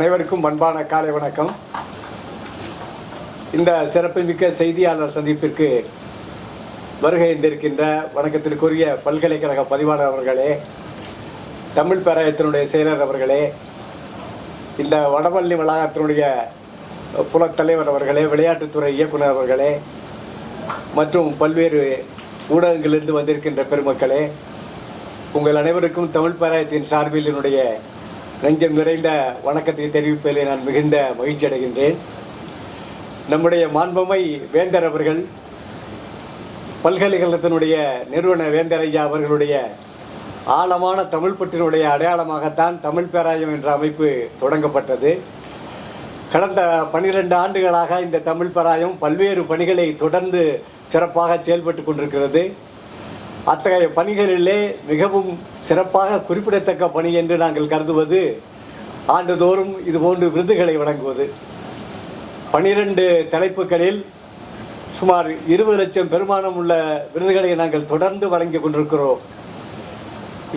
அனைவருக்கும் அன்பான காலை வணக்கம். இந்த சிறப்புமிக்க செய்தியாளர் சந்திப்பிற்கு வருகை இருந்திருக்கின்ற வணக்கத்திற்குரிய பல்கலைக்கழக பதிவாளர் அவர்களே, தமிழ் பேராயத்தினுடைய செயலர் அவர்களே, இந்த வடபள்ளி வளாகத்தினுடைய புலத்தலைவர் அவர்களே, விளையாட்டுத்துறை இயக்குனர் அவர்களே மற்றும் பல்வேறு ஊடகங்களிலிருந்து வந்திருக்கின்ற பெருமக்களே, உங்கள் அனைவருக்கும் தமிழ் பேராயத்தின் சார்பில் என்னுடைய நெஞ்சம் நிறைந்த வணக்கத்தை தெரிவிப்பதில் நான் மிகுந்த மகிழ்ச்சி அடைகின்றேன். நம்முடைய மாண்புமை வேந்தர் அவர்கள், பல்கலைக்கழகத்தினுடைய நிறுவன வேந்தர் ஐயா அவர்களுடைய ஆழமான தமிழ் பற்றினுடைய அடையாளமாகத்தான் தமிழ் பேராயம் என்ற அமைப்பு தொடங்கப்பட்டது. கடந்த 12 ஆண்டுகளாக இந்த தமிழ் பேராயம் பல்வேறு பணிகளை தொடர்ந்து சிறப்பாக செயல்பட்டு கொண்டிருக்கிறது. அத்தகைய பணிகளிலே மிகவும் சிறப்பாக குறிப்பிடத்தக்க பணி என்று நாங்கள் கருதுவது ஆண்டுதோறும் இதுபோன்று விருதுகளை வழங்குவது. 12 தலைப்புகளில் சுமார் 20 லட்சம் பெருமானம் உள்ள விருதுகளை நாங்கள் தொடர்ந்து வழங்கி கொண்டிருக்கிறோம்.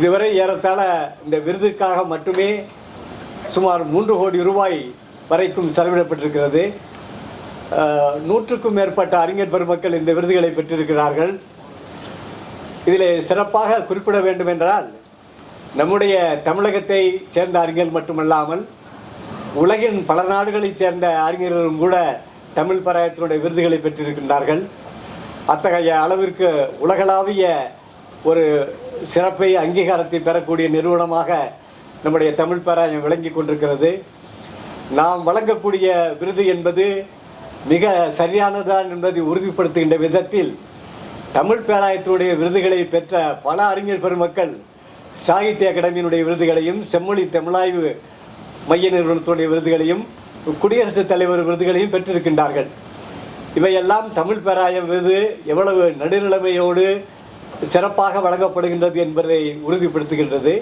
இதுவரை ஏறத்தாழ இந்த விருதுக்காக மட்டுமே சுமார் 3 கோடி ரூபாய் வரைக்கும் செலவிடப்பட்டிருக்கிறது. 100க்கும் மேற்பட்ட அறிஞர் பெருமக்கள் இந்த விருதுகளை பெற்றிருக்கிறார்கள். இதில் சிறப்பாக குறிப்பிட வேண்டும் என்றால், நம்முடைய தமிழகத்தை சேர்ந்த அறிஞர்கள் மட்டுமல்லாமல் உலகின் பல நாடுகளைச் சேர்ந்த அறிஞர்களும் கூட தமிழ் பேராயத்தினுடைய விருதுகளை பெற்றிருக்கின்றார்கள். அத்தகைய அளவிற்கு உலகளாவிய ஒரு சிறப்பை அங்கீகாரத்தை பெறக்கூடிய நிறுவனமாக நம்முடைய தமிழ் பேராயம் விளங்கி கொண்டிருக்கிறது. நாம் வழங்கக்கூடிய விருது என்பது மிக சரியானதான் என்பதை உறுதிப்படுத்துகின்ற விதத்தில் தமிழ் பேராயத்தினுடைய விருதுகளை பெற்ற பல அறிஞர் பெருமக்கள் சாகித்ய அகாடமியினுடைய விருதுகளையும், செம்மொழி தமிழாய்வு மைய நிறுவனத்துடைய விருதுகளையும், குடியரசுத் தலைவர் விருதுகளையும் பெற்றிருக்கின்றார்கள். இவையெல்லாம் தமிழ் பேராயம் விருது எவ்வளவு நடுநிலைமையோடு சிறப்பாக வழங்கப்படுகின்றது என்பதை உறுதிப்படுத்துகின்றது.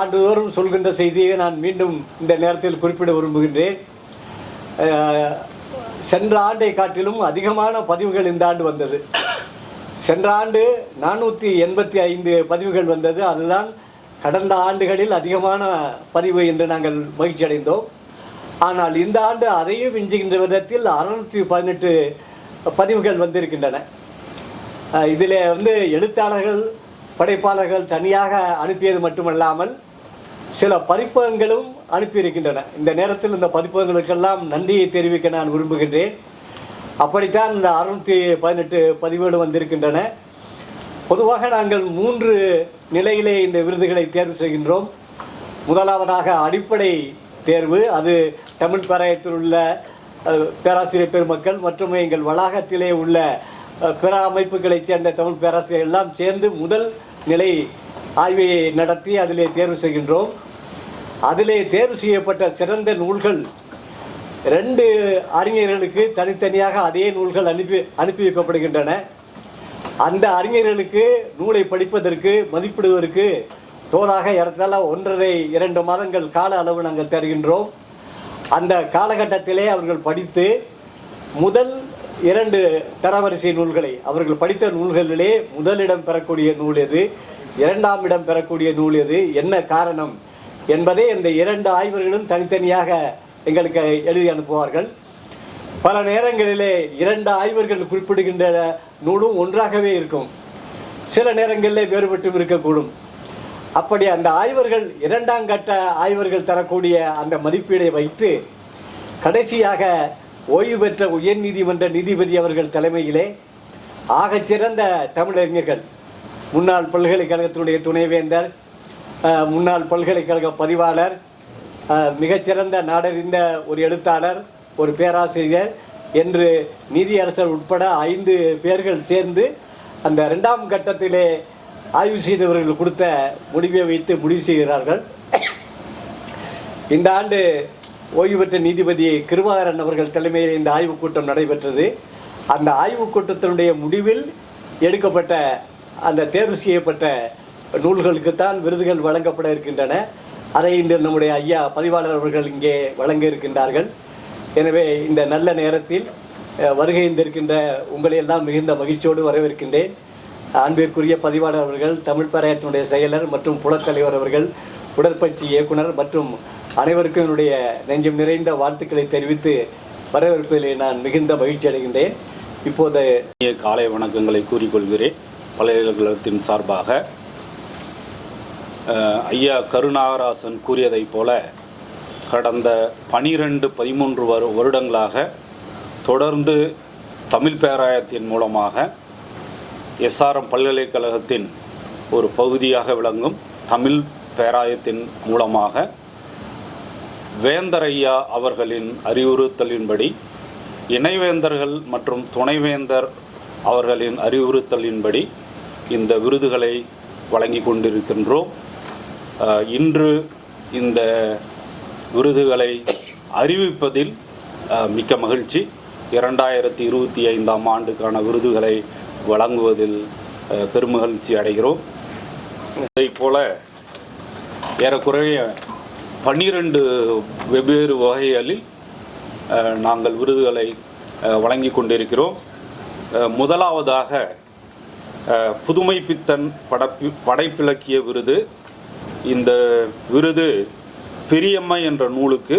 ஆண்டுதோறும் சொல்கின்ற செய்தியை நான் மீண்டும் இந்த நேரத்தில் குறிப்பிட விரும்புகின்றேன். சென்ற ஆண்டை காட்டிலும் அதிகமான பதிவுகள் இந்த ஆண்டு வந்தது. சென்ற ஆண்டு 485 பதிவுகள் வந்தது. அதுதான் கடந்த ஆண்டுகளில் அதிகமான பதிவு என்று நாங்கள் மகிழ்ச்சி அடைந்தோம். ஆனால் இந்த ஆண்டு அதையும் விஞ்சுகின்ற விதத்தில் 618 பதிவுகள் வந்திருக்கின்றன. இதில் எழுத்தாளர்கள், படைப்பாளர்கள் தனியாக அனுப்பியது மட்டுமல்லாமல் சில பதிப்பகங்களும் அனுப்பியிருக்கின்றன. இந்த நேரத்தில் இந்த பதிப்பகங்களுக்கெல்லாம் நன்றியை தெரிவிக்க நான் விரும்புகின்றேன். அப்படித்தான் இந்த 618 பதிவுகள் வந்திருக்கின்றன. பொதுவாக நாங்கள் 3 நிலையிலே இந்த விருதுகளை தேர்வு செய்கின்றோம். முதலாவதாக அடிப்படை தேர்வு. அது தமிழ் பேராயத்தில் உள்ள பேராசிரியர் பெருமக்கள் மற்றும் எங்கள் வளாகத்திலே உள்ள பிற அமைப்புகளைச் சேர்ந்த தமிழ் பேராசிரியர் எல்லாம் சேர்ந்து முதல் நிலை ஆய்வை நடத்தி அதிலே தேர்வு செய்கின்றோம். அதிலே தேர்வு செய்யப்பட்ட சிறந்த நூல்கள் 2 அறிஞர்களுக்கு தனித்தனியாக அதே நூல்கள் அனுப்பி வைக்கப்படுகின்றன. அந்த அறிஞர்களுக்கு நூலை படிப்பதற்கு, மதிப்பிடுவதற்கு தோதாக ஏறத்தாழ 1.5-2 மாதங்கள் கால அளவு நாங்கள் தருகின்றோம். அந்த காலகட்டத்திலே அவர்கள் படித்து முதல் 2 தரவரிசை நூல்களை, அவர்கள் படித்த நூல்களிலே முதலிடம் பெறக்கூடிய நூல் எது, 2ஆம் இடம் பெறக்கூடிய நூல் எது, என்ன காரணம் என்பதை இந்த 2 ஆய்வர்களும் தனித்தனியாக எங்களுக்கு எழுதி அனுப்புவார்கள். பல நேரங்களிலே 2 ஆய்வர்கள் குறிப்பிடுகின்ற நூலும் ஒன்றாகவே இருக்கும். சில நேரங்களில் வேறுபட்டும் இருக்கக்கூடும். அப்படி அந்த ஆய்வர்கள் 2ஆம் கட்ட ஆய்வர்கள் தரக்கூடிய அந்த மதிப்பீடை வைத்து கடைசியாக ஓய்வு பெற்ற உயர்நீதிமன்ற நீதிபதி அவர்கள் தலைமையிலே ஆகச்சிறந்த தமிழறிஞர்கள், முன்னாள் பல்கலைக்கழகத்தினுடைய துணைவேந்தர், முன்னாள் பல்கலைக்கழக பதிவாளர், மிகச்சிறந்த நாடறிந்த ஒரு எழுத்தாளர், ஒரு பேராசிரியர் என்று நீதியரசர் உட்பட 5 பேர்கள் சேர்ந்து அந்த 2ஆம் கட்டத்திலே ஆய்வு செய்தவர்கள் கொடுத்த முடிவை வைத்து முடிவு செய்கிறார்கள். இந்த ஆண்டு ஓய்வு பெற்ற நீதிபதி கிருபாகரன் அவர்கள் தலைமையில் இந்த ஆய்வுக் கூட்டம் நடைபெற்றது. அந்த ஆய்வுக் கூட்டத்தினுடைய முடிவில் எடுக்கப்பட்ட அந்த தேர்வு செய்யப்பட்ட நூல்களுக்குத்தான் விருதுகள் வழங்கப்பட இருக்கின்றன. அதை இன்று நம்முடைய ஐயா பதிவாளர் அவர்கள் இங்கே வழங்க இருக்கின்றார்கள். எனவே இந்த நல்ல நேரத்தில் வருகை இருக்கின்ற உங்களை எல்லாம் மிகுந்த மகிழ்ச்சியோடு வரவேற்கின்றேன். அன்பிற்குரிய பதிவாளர் அவர்கள், தமிழ் பேராயத்தினுடைய செயலர் மற்றும் புலத்தலைவர் அவர்கள், உடற்பயிற்சி இயக்குனர் மற்றும் அனைவருக்கும் என்னுடைய நெஞ்சம் நிறைந்த வாழ்த்துக்களை தெரிவித்து வரவேற்பதிலே நான் மிகுந்த மகிழ்ச்சி அடைகின்றேன். இப்போது காலை வணக்கங்களை கூறிக்கொள்கிறேன். பல்கலைக்கழகத்தின் சார்பாக ஐயா கருநாகராசன் கூறியதைப் போல கடந்த 12-13 வருடங்களாக தொடர்ந்து தமிழ் பேராயத்தின் மூலமாக எஸ்ஆர்எம் பல்கலைக்கழகத்தின் ஒரு பகுதியாக விளங்கும் தமிழ் பேராயத்தின் மூலமாக வேந்தர் ஐயா அவர்களின் அறிவுறுத்தலின்படி இணைவேந்தர்கள் மற்றும் துணைவேந்தர் அவர்களின் அறிவுறுத்தலின்படி இந்த விருதுகளை வழங்கி கொண்டிருக்கின்றோம். இன்று இந்த விருதுகளை அறிவிப்பதில் மிக்க மகிழ்ச்சி. 2025ஆம் ஆண்டுக்கான விருதுகளை வழங்குவதில் பெருமகிழ்ச்சி அடைகிறோம். இதைப் போல ஏறக்குறைய 12 வெவ்வேறு வகைகளில் நாங்கள் விருதுகளை வழங்கி கொண்டிருக்கிறோம். முதலாவதாக புதுமைப்பித்தன் படைப்பிலக்கிய விருது. இந்த விருது பெரியம்மை என்ற நூலுக்கு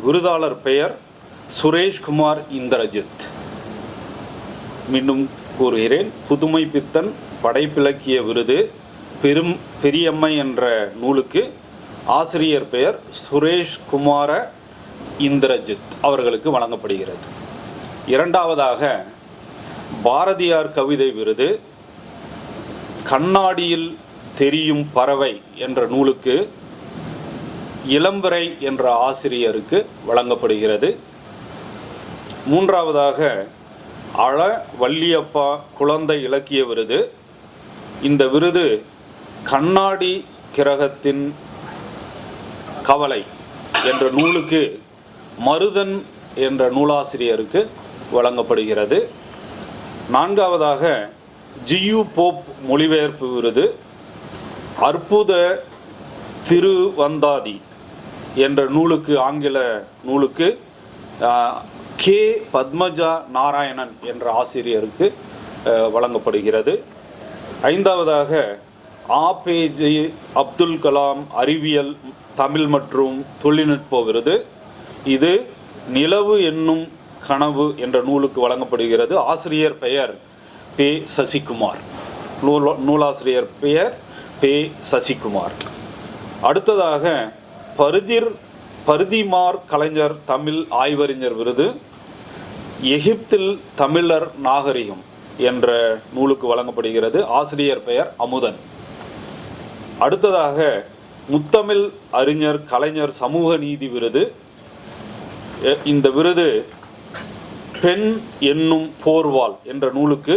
விருதாளர் பெயர் சுரேஷ்குமார் இந்திரஜித். மீண்டும் கூறுகிறேன், புதுமைப்பித்தன் படைப்பிலக்கிய விருது பெரியம்மை என்ற நூலுக்கு ஆசிரியர் பெயர் சுரேஷ்குமார இந்திரஜித் அவர்களுக்கு வழங்கப்படுகிறது. இரண்டாவதாக பாரதியார் கவிதை விருது கண்ணாடியில் தெரியும் பறவை என்ற நூலுக்கு இளம்பிறை என்ற ஆசிரியருக்கு வழங்கப்படுகிறது. மூன்றாவதாக அழ வள்ளியப்பா குழந்தை இலக்கிய விருது. இந்த விருது கண்ணாடி கிரகத்தின் கவலை என்ற நூலுக்கு மருதன் என்ற நூலாசிரியருக்கு வழங்கப்படுகிறது. நான்காவதாக ஜியு போப் மொழிபெயர்ப்பு விருது அற்புத திருவந்தாதி என்ற நூலுக்கு ஆங்கில நூலுக்கு கே பத்மஜா நாராயணன் என்ற ஆசிரியருக்கு வழங்கப்படுகிறது. ஐந்தாவதாக ஆபேஜே அப்துல் கலாம் அறிவியல் தமிழ் மற்றும் தொழில்நுட்ப விருது. இது நிலவு என்னும் கனவு என்ற நூலுக்கு வழங்கப்படுகிறது. ஆசிரியர் பெயர் பே சசிகுமார். நூலாசிரியர் பெயர் பே சசிகுமார். அடுத்ததாக பருதிமார் கலைஞர் தமிழ் ஆய்வறிஞர் விருது எகிப்தில் தமிழர் நாகரிகம் என்ற நூலுக்கு வழங்கப்படுகிறது. ஆசிரியர் பெயர் அமுதன். அடுத்ததாக முத்தமிழ் அறிஞர் கலைஞர் சமூக நீதி விருது. இந்த விருது பெண் என்னும் போர்வால் என்ற நூலுக்கு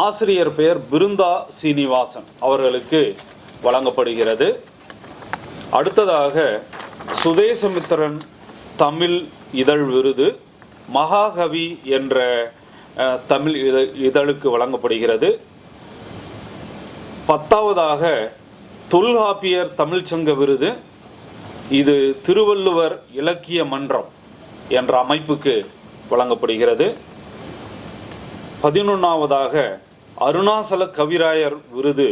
ஆசிரியர் பெயர் பிருந்தா சீனிவாசன் அவர்களுக்கு வழங்கப்படுகிறது. அடுத்ததாக சுதேசமித்திரன் தமிழ் இதழ் விருது மகாகவி என்ற தமிழ் இதழுக்கு வழங்கப்படுகிறது. 10ஆவதாக தொல்காப்பியர் தமிழ்ச்சங்க விருது. இது திருவள்ளுவர் இலக்கிய மன்றம் என்ற அமைப்புக்கு வழங்கப்படுகிறது. 11ஆவதாக அருணாசல கவிராயர் விருது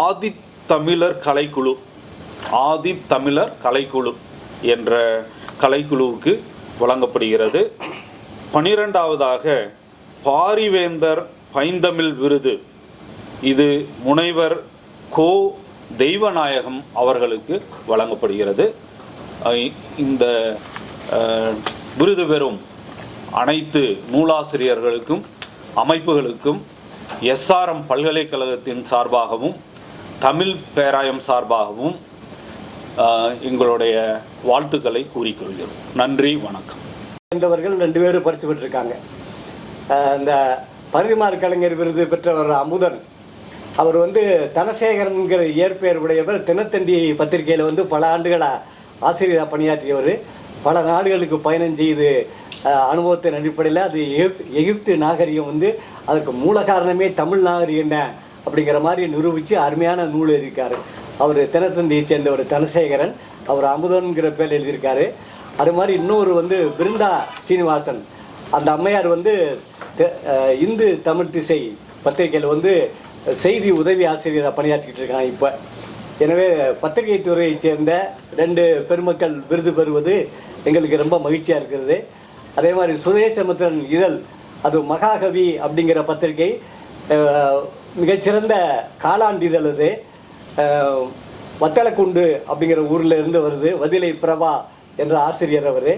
ஆதித்தமிழர் கலைக்குழு என்ற கலைக்குழுவுக்கு வழங்கப்படுகிறது. 12ஆவதாக பாரிவேந்தர் பைந்தமிழ் விருது. இது முனைவர் கோ தெய்வநாயகம் அவர்களுக்கு வழங்கப்படுகிறது. இந்த விருது பெறும் அனைத்து நூலாசிரியர்களுக்கும் அமைப்புகளுக்கும் எஸ்ஆர்எம் பல்கலைக்கழகத்தின் சார்பாகவும் தமிழ் பேராயம் சார்பாகவும் எங்களுடைய வாழ்த்துக்களை கூறிக்கொள்கிறோம். நன்றி, வணக்கம். சேர்ந்தவர்கள் 2 பேரும் பரிசு பெற்றிருக்காங்க. இந்த பரிதிமார் கலைஞர் விருது பெற்றவர் அமுதன். அவர் தனசேகரன்கிற இயற்பெயர் உடையவர். தினத்தந்தி பத்திரிகையில் பல ஆண்டுகளாக ஆசிரியராக பணியாற்றியவர். பல நாடுகளுக்கு பயணம் செய்து அனுபவத்தின் அடிப்படையில் அது எகிப்து நாகரிகம் அதுக்கு மூல காரணமே தமிழ் நாகரிகம் தான் அப்படிங்கிற மாதிரி நிரூபித்து அருமையான நூல் எழுதியிருக்காரு. அவர் தினத்தந்தியை சேர்ந்தவர் தனசேகரன். அவர் அமுதன்கிற பேர் எழுதியிருக்காரு. அது மாதிரி இன்னொரு பிருந்தா சீனிவாசன். அந்த அம்மையார் இந்து தமிழ் திசை பத்திரிகையில் செய்தி உதவி ஆசிரியராக பணியாற்றிக்கிட்டு இருக்காங்க. இப்போ எனவே பத்திரிகை துறையைச் சேர்ந்த 2 பெருமக்கள் விருது பெறுவது எங்களுக்கு ரொம்ப மகிழ்ச்சியாக இருக்கிறது. அதே மாதிரி சுதேசமித்திரன் இதழ், அது மகாகவி அப்படிங்கிற பத்திரிகை, மிகச்சிறந்த காலாண்டு இதழ். அது வத்தலக்குண்டு அப்படிங்கிற ஊரில் இருந்து வருது. வதிலை பிரபா என்ற ஆசிரியர் அவர்.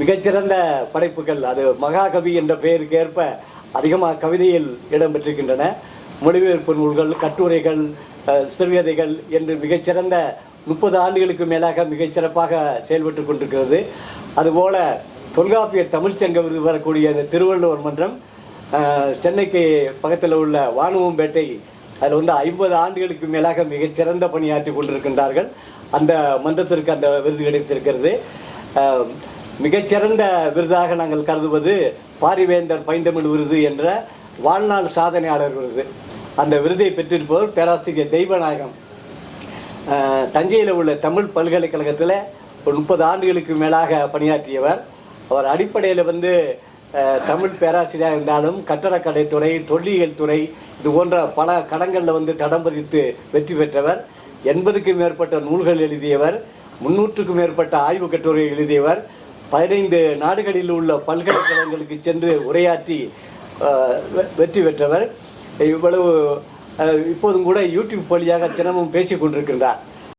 மிகச்சிறந்த படைப்புகள், அது மகாகவி என்ற பெயருக்கு ஏற்ப அதிகமாக கவிதையில் இடம்பெற்றிருக்கின்றன. மொழிபெயர்ப்பு நூல்கள், கட்டுரைகள், சிறுகதைகள் என்று மிகச்சிறந்த 30 ஆண்டுகளுக்கு மேலாக மிகச்சிறப்பாக செயல்பட்டு கொண்டிருக்கிறது. அதுபோல தொல்காப்பிய தமிழ்ச்சங்க விருது வரக்கூடிய இந்த திருவள்ளுவர் மன்றம் சென்னைக்கு பக்கத்தில் உள்ள வானுவம்பேட்டை, அதில் 50 ஆண்டுகளுக்கு மேலாக மிகச்சிறந்த பணியாற்றி கொண்டிருக்கின்றார்கள். அந்த மன்றத்திற்கு அந்த விருது கிடைத்திருக்கிறது. மிகச்சிறந்த விருதாக நாங்கள் கருதுவது பாரிவேந்தர் பைந்தமிழ் விருது என்ற வாழ்நாள் சாதனையாளர் விருது. அந்த விருதை பெற்றிருப்பவர் பேராசிரியர் தெய்வநாயகம். தஞ்சையில் உள்ள தமிழ் பல்கலைக்கழகத்தில் ஒரு 30 ஆண்டுகளுக்கு மேலாக பணியாற்றியவர். அவர் அடிப்படையில் தமிழ் பேராசிரியராக இருந்தாலும் கட்டடக்கலைத்துறை, தொல்லியல் துறை, இது போன்ற பல கடங்களில் தடம் பதித்து வெற்றி பெற்றவர். 80க்கும் மேற்பட்ட நூல்கள் எழுதியவர். 300க்கும் மேற்பட்ட ஆய்வு கட்டுரை எழுதியவர். 15 நாடுகளில் உள்ள பல்கலைக்கழகங்களுக்கு சென்று உரையாற்றி வெற்றி பெற்றவர். இவ்வளவு இப்போதும் கூட யூடியூப் வழியாக தினமும் பேசி கொண்டிருக்கின்றார்.